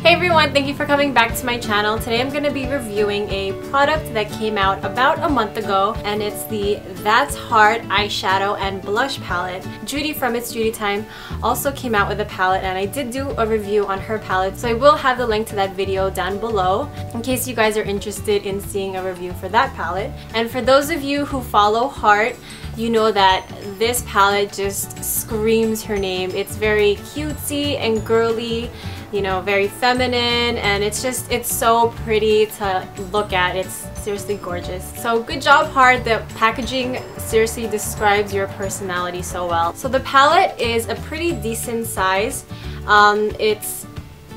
Hey everyone, thank you for coming back to my channel. Today I'm going to be reviewing a product that came out about a month ago, and it's the ThatsHeart eyeshadow and blush palette. Judy from ItsJudyTime also came out with a palette, and I did do a review on her palette, so I will have the link to that video down below in case you guys are interested in seeing a review for that palette. And for those of you who follow Heart, you know that this palette just screams her name. It's very cutesy and girly, you know, very feminine, and it's so pretty to look at. It's seriously gorgeous. So good job, Heart. The packaging seriously describes your personality so well. So the palette is a pretty decent size. It's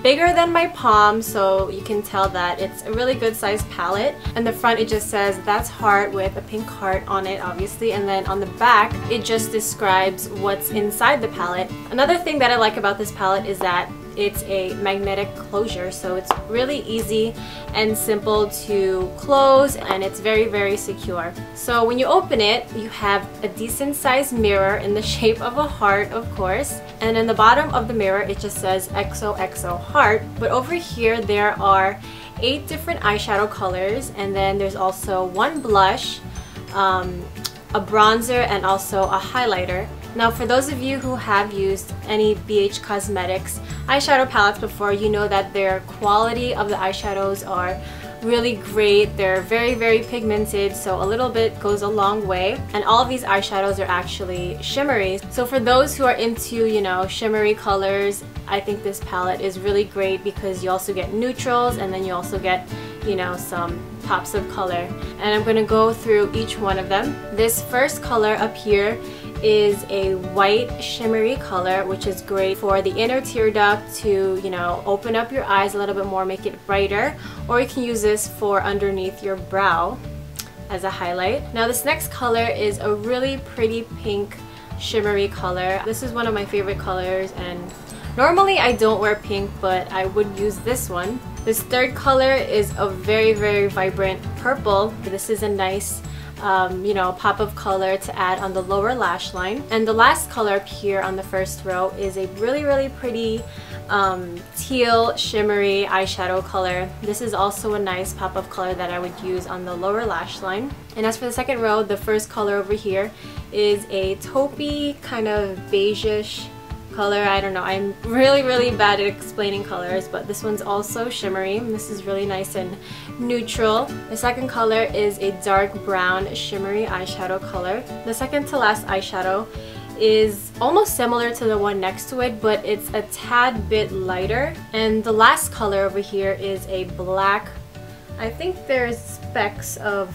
bigger than my palm, so you can tell that it's a really good sized palette. And the front, it just says That's Heart with a pink heart on it, obviously, and then on the back it just describes what's inside the palette. Another thing that I like about this palette is that it's a magnetic closure, so it's really easy and simple to close, and it's very secure. So when you open it, you have a decent sized mirror in the shape of a heart, of course, and in the bottom of the mirror it just says XOXO heart. But over here there are 8 different eyeshadow colors, and then there's also one blush, a bronzer, and also a highlighter. Now, for those of you who have used any BH Cosmetics eyeshadow palettes before, you know that their quality of the eyeshadows are really great. They're very pigmented, so a little bit goes a long way. And all of these eyeshadows are actually shimmery. So for those who are into, you know, shimmery colors, I think this palette is really great because you also get neutrals, and then you also get, you know, some pops of color. And I'm going to go through each one of them. This first color up here is a white shimmery color, which is great for the inner tear duct to, you know, open up your eyes a little bit more, make it brighter, or you can use this for underneath your brow as a highlight. Now this next color is a really pretty pink shimmery color. This is one of my favorite colors, and normally I don't wear pink, but I would use this one. This third color is a very vibrant purple. This is a nice you know, pop of color to add on the lower lash line. And the last color up here on the first row is a really pretty teal shimmery eyeshadow color. This is also a nice pop of color that I would use on the lower lash line. And as for the second row, the first color over here is a taupey kind of beige-ish color. I don't know, I'm really bad at explaining colors, but this one's also shimmery, and this is really nice and neutral. The second color is a dark brown shimmery eyeshadow color. The second to last eyeshadow is almost similar to the one next to it, but it's a tad bit lighter. And the last color over here is a black, I think there's specks of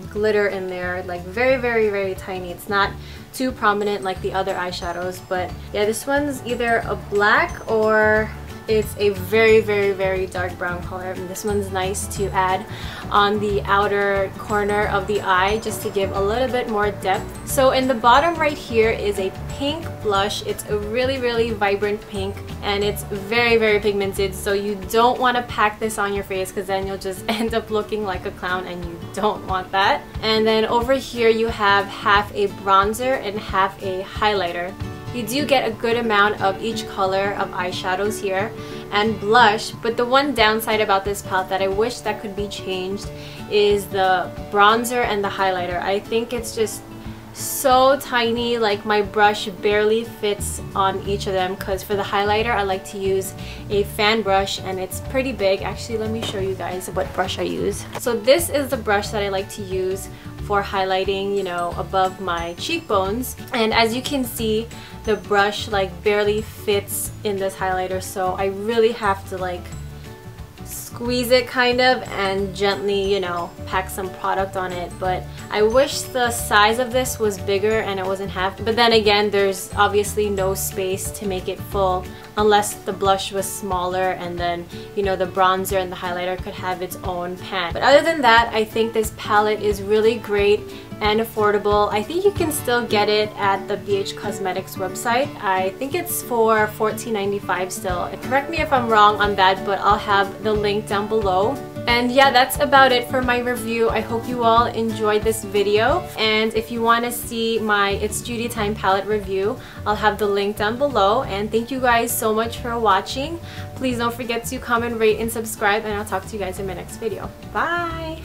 glitter in there, like very tiny. It's not too prominent like the other eyeshadows, but yeah, this one's either a black or it's a very dark brown color. And this one's nice to add on the outer corner of the eye just to give a little bit more depth. So in the bottom right here is a pink blush. It's a really vibrant pink, and it's very pigmented, so you don't want to pack this on your face because then you'll just end up looking like a clown, and you don't want that. And then over here you have half a bronzer and half a highlighter. You do get a good amount of each color of eyeshadows here and blush, but the one downside about this palette that I wish that could be changed is the bronzer and the highlighter. I think it's just so tiny, like my brush barely fits on each of them, because for the highlighter I like to use a fan brush, and it's pretty big. Actually, let me show you guys what brush I use. So this is the brush that I like to use for highlighting, you know, above my cheekbones. And as you can see, the brush like barely fits in this highlighter, so I really have to like squeeze it kind of and gently, you know, pack some product on it. But I wish the size of this was bigger and it wasn't half, but then again, there's obviously no space to make it full unless the blush was smaller, and then, you know, the bronzer and the highlighter could have its own pan. But other than that, I think this palette is really great and affordable. I think you can still get it at the BH Cosmetics website. I think it's for $14.95 still. Correct me if I'm wrong on that, but I'll have the link down below. And yeah, that's about it for my review. I hope you all enjoyed this video, and if you want to see my It's Judy Time palette review, I'll have the link down below. And thank you guys so much for watching. Please don't forget to comment, rate, and subscribe, and I'll talk to you guys in my next video. Bye!